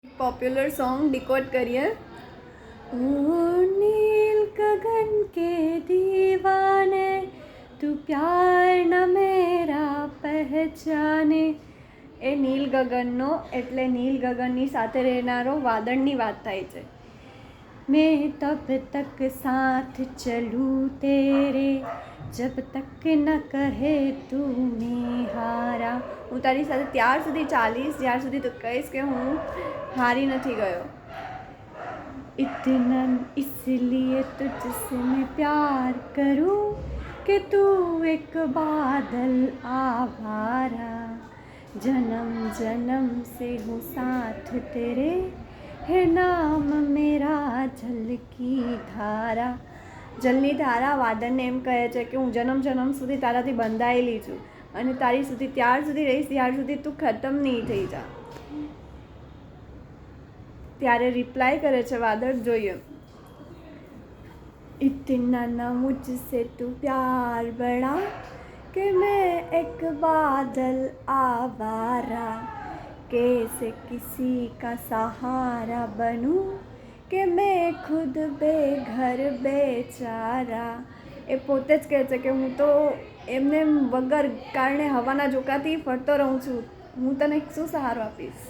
Popular song decode करिए। ओ नील गगन के दीवाने તું પ્યાર ન મેરા પહેચાને। એ નીલ ગગનનો એટલે નીલ ગગનની સાથે રહેનારો વાદળની વાત થાય છે। मैं तब तक साथ चलूँ तेरे जब तक न कहे तू मैं हारा। હું તારી સાથે ત્યાર સુધી ચાલીશ જ્યાર સુધી તું કહીશ કે હું હારી નથી ગયો। इतना इसलिए तुझसे मैं प्यार करूँ कि तू एक बादल आवारा। जन्म जन्म से हूँ साथ तेरे है नाम मेरा जल की धारा। જલની ધારા વાદળને એમ કહે છે કે હું જન્મ જન્મ સુધી તારાથી બંધાયેલી છું અને તારી સુધી ત્યાર સુધી રહીશ ત્યાર સુધી તું ખતમ નહીં થઈ જા। ત્યારે રિપ્લાય કરે છે વાદળ, જોઈએ। इतना न मुझसे तू प्यार बड़ा कि मैं एक बादल आवारा। कैसे किसी का सहारा बनूं કે મેં ખુદ બેઘર બેચારા। એ પોતે જ કહે છે કે હું તો એમને વગર કારણે હવાના ઝોકાથી ફરતો રહું છું, હું તને શું સહારો આપીશ।